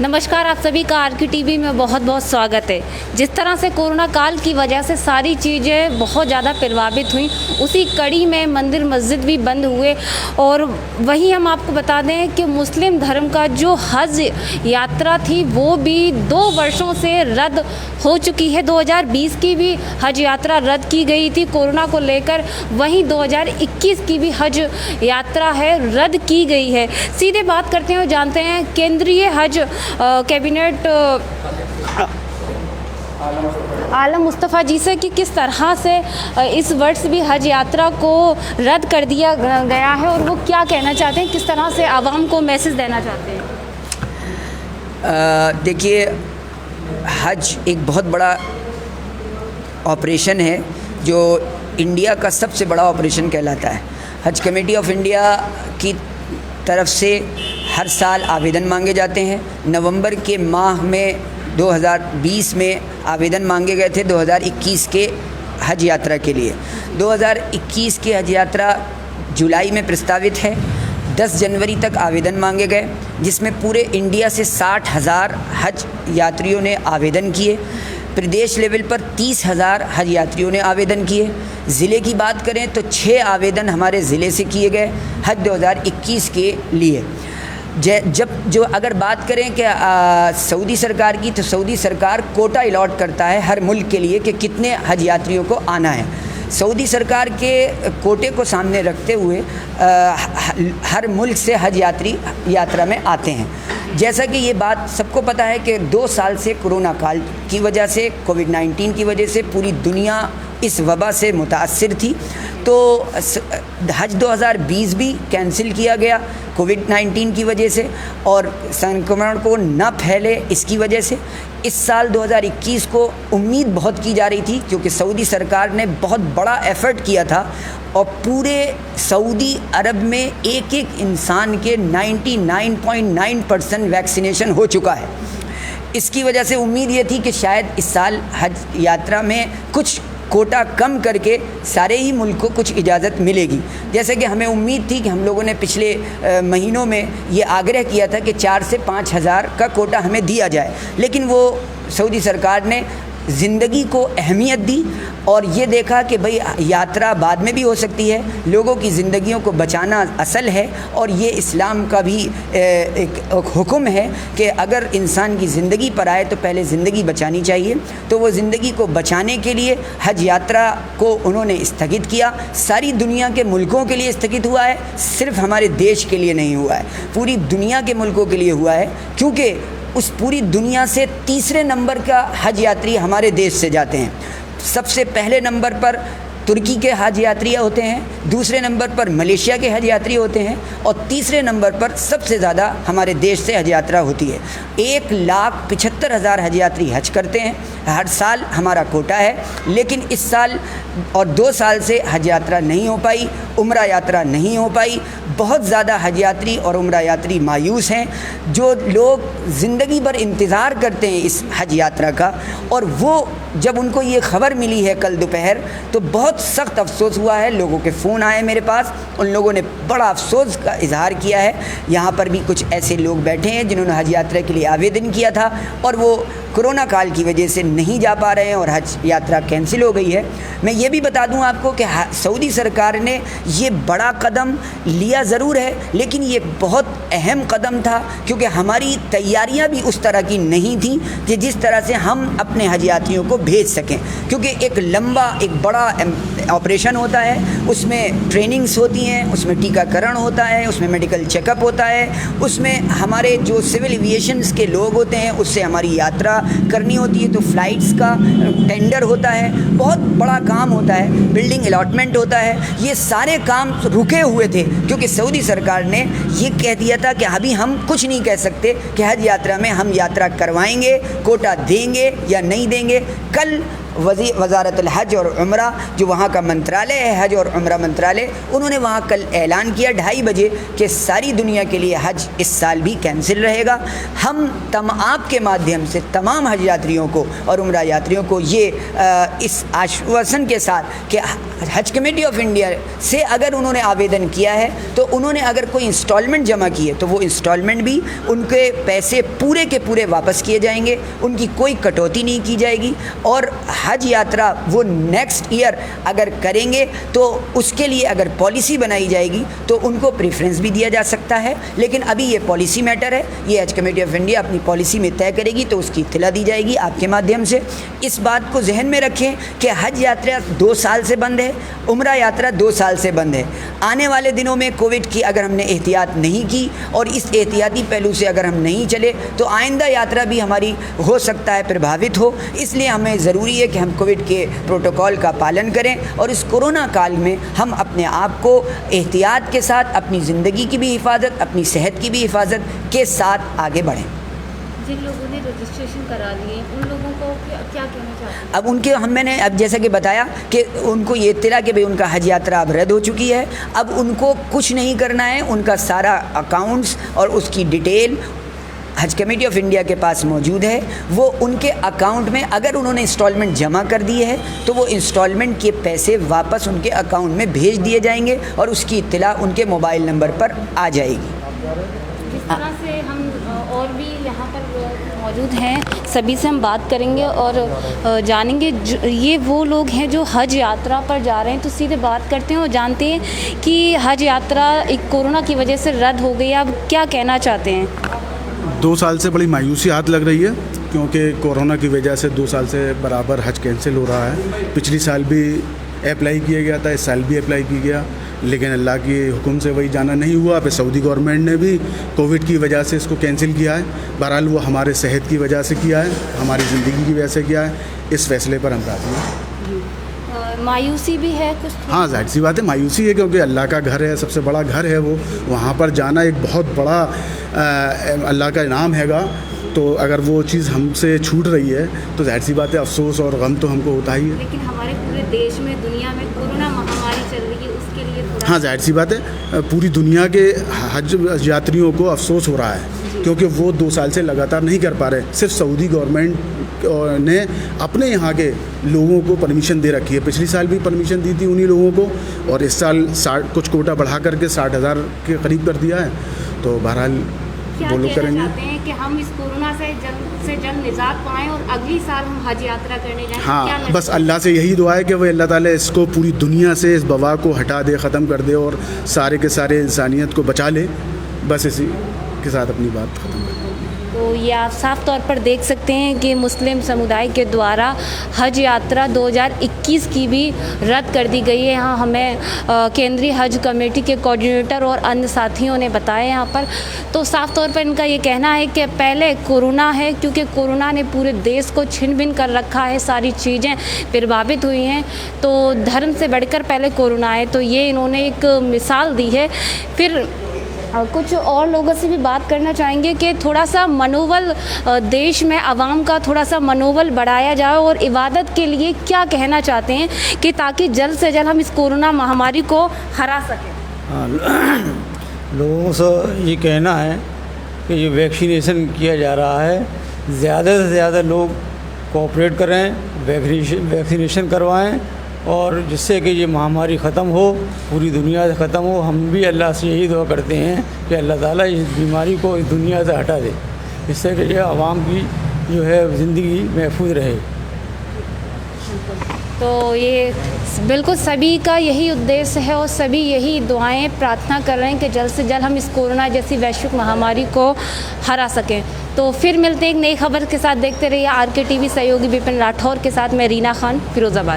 नमस्कार, आप सभी का आर के टीवी में बहुत बहुत स्वागत है। जिस तरह से कोरोना काल की वजह से सारी चीज़ें बहुत ज़्यादा प्रभावित हुई, उसी कड़ी में मंदिर मस्जिद भी बंद हुए। और वहीं हम आपको बता दें कि मुस्लिम धर्म का जो हज यात्रा थी वो भी 2 वर्षों से रद्द हो चुकी है। 2020 की भी हज यात्रा रद्द की गई थी कोरोना को लेकर, वहीं 2021 की भी हज यात्रा है रद्द की गई है। सीधे बात करते हैं और जानते हैं केंद्रीय हज कैबिनेट आलम मुस्तफ़ा जी से कि किस तरह से इस वर्ष भी हज यात्रा को रद्द कर दिया गया है और वो क्या कहना चाहते हैं, किस तरह से आवाम को मैसेज देना चाहते हैं। देखिए, हज एक बहुत बड़ा ऑपरेशन है जो इंडिया का सबसे बड़ा ऑपरेशन कहलाता है। हज कमेटी ऑफ इंडिया की तरफ से हर साल आवेदन मांगे जाते हैं। नवंबर के माह में 2020 में आवेदन मांगे गए थे 2021 के हज यात्रा के लिए। 2021 की हज यात्रा जुलाई में प्रस्तावित है। 10 जनवरी तक आवेदन मांगे गए, जिसमें पूरे इंडिया से 60,000 हज यात्रियों ने आवेदन किए। प्रदेश लेवल पर 30,000 हज यात्रियों ने आवेदन किए। ज़िले की बात करें तो 6 आवेदन हमारे ज़िले से किए गए हज 2021 के लिए। अगर बात करें कि सऊदी सरकार की, तो सऊदी सरकार कोटा अलॉट करता है हर मुल्क के लिए कि कितने हज यात्रियों को आना है। सऊदी सरकार के कोटे को सामने रखते हुए हर मुल्क से हज यात्री यात्रा में आते हैं। जैसा कि ये बात सबको पता है कि 2 साल से कोरोना काल की वजह से, कोविड-19 की वजह से पूरी दुनिया इस वबा से मुतासिर थी, तो हज 2020 भी कैंसिल किया गया कोविड-19 की वजह से और संक्रमण को न फैले इसकी वजह से। इस साल 2021 को उम्मीद बहुत की जा रही थी, क्योंकि सऊदी सरकार ने बहुत बड़ा एफ़र्ट किया था और पूरे सऊदी अरब में एक इंसान के 99.9% वैक्सीनेशन हो चुका है। इसकी वजह से उम्मीद ये थी कि शायद इस साल हज यात्रा में कुछ कोटा कम करके सारे ही मुल्क को कुछ इजाज़त मिलेगी। जैसे कि हमें उम्मीद थी कि हम लोगों ने पिछले महीनों में ये आग्रह किया था कि 4 से 5 हज़ार का कोटा हमें दिया जाए, लेकिन वो सऊदी सरकार ने ज़िंदगी को अहमियत दी और ये देखा कि भाई यात्रा बाद में भी हो सकती है, लोगों की ज़िंदगियों को बचाना असल है। और ये इस्लाम का भी एक हुक्म है कि अगर इंसान की ज़िंदगी पर आए तो पहले ज़िंदगी बचानी चाहिए। तो वो ज़िंदगी को बचाने के लिए हज यात्रा को उन्होंने स्थगित किया। सारी दुनिया के मुल्कों के लिए स्थगित हुआ है, सिर्फ हमारे देश के लिए नहीं हुआ है, पूरी दुनिया के मुल्कों के लिए हुआ है, क्योंकि उस पूरी दुनिया से तीसरे नंबर का हज यात्री हमारे देश से जाते हैं। सबसे पहले नंबर पर तुर्की के हज यात्री होते हैं, दूसरे नंबर पर मलेशिया के हज यात्री होते हैं और तीसरे नंबर पर सबसे ज़्यादा हमारे देश से हज यात्रा होती है। 1,75,000 हज यात्री हज करते हैं हर साल, हमारा कोटा है। लेकिन इस साल और 2 साल से हज यात्रा नहीं हो पाई, उम्रा यात्रा नहीं हो पाई। बहुत ज़्यादा हज यात्री और उम्रा यात्री मायूस हैं। जो लोग ज़िंदगी भर इंतज़ार करते हैं इस हज यात्रा का, और वो जब उनको ये ख़बर मिली है कल दोपहर, तो बहुत सख्त अफसोस हुआ है। लोगों के फ़ोन आए मेरे पास, उन लोगों ने बड़ा अफसोस का इजहार किया है। यहाँ पर भी कुछ ऐसे लोग बैठे हैं जिन्होंने हज यात्रा के लिए आवेदन किया था और वो कोरोना काल की वजह से नहीं जा पा रहे हैं और हज यात्रा कैंसिल हो गई है। मैं ये भी बता दूं आपको कि सऊदी सरकार ने ये बड़ा कदम लिया ज़रूर है, लेकिन ये बहुत अहम कदम था, क्योंकि हमारी तैयारियां भी उस तरह की नहीं थी कि जिस तरह से हम अपने हज यात्रियों को भेज सकें। क्योंकि एक लंबा, एक बड़ा ऑपरेशन होता है, उसमें ट्रेनिंग्स होती हैं, उसमें टीकाकरण होता है, उसमें मेडिकल चेकअप होता है, उसमें हमारे जो सिविल एविएशंस के लोग होते हैं उससे हमारी यात्रा करनी होती है, तो फ़्लाइट्स का टेंडर होता है, बहुत बड़ा काम होता है, बिल्डिंग अलॉटमेंट होता है। ये सारे काम रुके हुए थे क्योंकि सऊदी सरकार ने ये कह दिया था कि अभी हम कुछ नहीं कह सकते कि हज यात्रा में हम यात्रा करवाएंगे, कोटा देंगे या नहीं देंगे। कल वज़ारतुल हज और उम्रा, जो वहाँ का मंत्रालय है हज और उम्रा मंत्रालय, उन्होंने वहाँ कल ऐलान किया 2:30 बजे कि सारी दुनिया के लिए हज इस साल भी कैंसिल रहेगा। हम आपके माध्यम से तमाम हज यात्रियों को और उम्रा यात्रियों को ये इस आश्वासन के साथ कि हज कमेटी ऑफ इंडिया से अगर उन्होंने आवेदन किया है तो उन्होंने अगर कोई इंस्टॉलमेंट जमा की है तो वो इंस्टॉलमेंट भी उनके पैसे पूरे के पूरे वापस किए जाएंगे, उनकी कोई कटौती नहीं की जाएगी। और हज यात्रा वो नेक्स्ट ईयर अगर करेंगे तो उसके लिए अगर पॉलिसी बनाई जाएगी तो उनको प्रेफरेंस भी दिया जा सकता है। लेकिन अभी ये पॉलिसी मैटर है, ये हज कमेटी ऑफ इंडिया अपनी पॉलिसी में तय करेगी तो उसकी इत्तला दी जाएगी आपके माध्यम से। इस बात को जहन में रखें कि हज यात्रा 2 साल से बंद है, उम्रा यात्रा 2 साल से बंद है। आने वाले दिनों में कोविड की अगर हमने एहतियात नहीं की और इस एहतियाती पहलू से अगर हम नहीं चले तो आइंदा यात्रा भी हमारी हो सकता है प्रभावित हो। इसलिए हमें ज़रूरी है कि हम कोविड के प्रोटोकॉल का पालन करें और इस कोरोना काल में हम अपने आप को एहतियात के साथ अपनी ज़िंदगी की भी हिफाजत, अपनी सेहत की भी हिफाजत के साथ आगे बढ़ें। जिन लोगों ने रजिस्ट्रेशन करा लिए उन लोगों को क्या कहना चाहते हैं? अब उनके मैंने अब जैसा कि बताया कि उनको ये इत्तला कि भाई उनका हज यात्रा अब रद्द हो चुकी है। अब उनको कुछ नहीं करना है, उनका सारा अकाउंट्स और उसकी डिटेल हज कमेटी ऑफ इंडिया के पास मौजूद है। वो उनके अकाउंट में अगर उन्होंने इंस्टॉलमेंट जमा कर दिए है तो वो इंस्टॉलमेंट के पैसे वापस उनके अकाउंट में भेज दिए जाएंगे और उसकी इत्तला उनके मोबाइल नंबर पर आ जाएगी। जिस तरह से हम और भी यहाँ पर मौजूद हैं, सभी से हम बात करेंगे और जानेंगे ये वो लोग हैं जो हज यात्रा पर जा रहे हैं। तो सीधे बात करते हैं और जानते हैं कि हज यात्रा एक कोरोना की वजह से रद्द हो गई, अब क्या कहना चाहते हैं? 2 साल से बड़ी मायूसी हाथ लग रही है क्योंकि कोरोना की वजह से 2 साल से बराबर हज कैंसिल हो रहा है। पिछली साल भी अप्लाई किया गया था, इस साल भी अप्लाई किया गया, लेकिन अल्लाह के हुक्म से वही जाना नहीं हुआ। फिर सऊदी गवर्नमेंट ने भी कोविड की वजह से इसको कैंसिल किया है। बहरहाल वो हमारे सेहत की वजह से किया है, हमारी ज़िंदगी की वजह से किया है। इस फैसले पर हम राज़ी हैं। मायूसी भी है कुछ? हाँ, जाहिर सी बात है, मायूसी है क्योंकि अल्लाह का घर है, सबसे बड़ा घर है वो। वहाँ पर जाना एक बहुत बड़ा अल्लाह का इनाम हैगा। तो अगर वो चीज़ हमसे छूट रही है तो जाहिर सी बात है अफसोस और गम तो हमको होता ही है। लेकिन हमारे पूरे देश में, दुनिया में कोरोना महामारी चल रही है, उसके लिए थोड़ा हाँ, जाहिर सी बात है पूरी दुनिया के हज यात्रियों को अफसोस हो रहा है क्योंकि वो 2 साल से लगातार नहीं कर पा रहे। सिर्फ सऊदी गवर्नमेंट ने अपने यहाँ के लोगों को परमिशन दे रखी है। पिछली साल भी परमिशन दी थी उन्हीं लोगों को और इस साल कुछ कोटा बढ़ा करके 60,000 के करीब कर दिया है। तो बहरहाल वो लोग करेंगे। चाहते हैं कि हम इस कोरोना से जल्द निजात पाएं और अगली साल हम हज यात्रा करने जाएं। हाँ, बस अल्लाह से यही दुआ है कि वह अल्लाह ताला इसको पूरी दुनिया से इस वबा को हटा दे, ख़त्म कर दे और सारे के सारे इंसानियत को बचा ले। बस इसी के साथ अपनी बात ख़त्म कर। तो ये आप साफ तौर पर देख सकते हैं कि मुस्लिम समुदाय के द्वारा हज यात्रा 2021 की भी रद्द कर दी गई है। यहाँ हमें केंद्रीय हज कमेटी के कोऑर्डिनेटर और अन्य साथियों ने बताया यहाँ पर। तो साफ तौर पर इनका ये कहना है कि पहले कोरोना है, क्योंकि कोरोना ने पूरे देश को छिन भिन कर रखा है, सारी चीज़ें प्रभावित हुई हैं। तो धर्म से बढ़कर पहले कोरोना है, तो ये इन्होंने एक मिसाल दी है। फिर कुछ और लोगों से भी बात करना चाहेंगे कि थोड़ा सा मनोबल देश में आवाम का थोड़ा सा मनोबल बढ़ाया जाए और इबादत के लिए क्या कहना चाहते हैं कि ताकि जल्द से जल्द हम इस कोरोना महामारी को हरा सकें। लोगों से ये कहना है कि जो वैक्सीनेशन किया जा रहा है, ज़्यादा से ज़्यादा लोग कोऑपरेट करें, वैक्सीनेशन करवाएं और जिससे कि ये महामारी ख़त्म हो, पूरी दुनिया से ख़त्म हो। हम भी अल्लाह से यही दुआ करते हैं कि अल्लाह ताला इस बीमारी को इस दुनिया से हटा दे, जिससे कि ये आवाम की जो है ज़िंदगी महफूज रहे। तो ये बिल्कुल सभी का यही उद्देश्य है और सभी यही दुआएं प्रार्थना कर रहे हैं कि जल्द से जल्द हम इस कोरोना जैसी वैश्विक महामारी को हरा सकें। तो फिर मिलते हैं एक नई खबर के साथ। देखते रहिए RK TV। सहयोगी विपिन राठौर के साथ मैं रीना खान, फिरोज़ाबाद।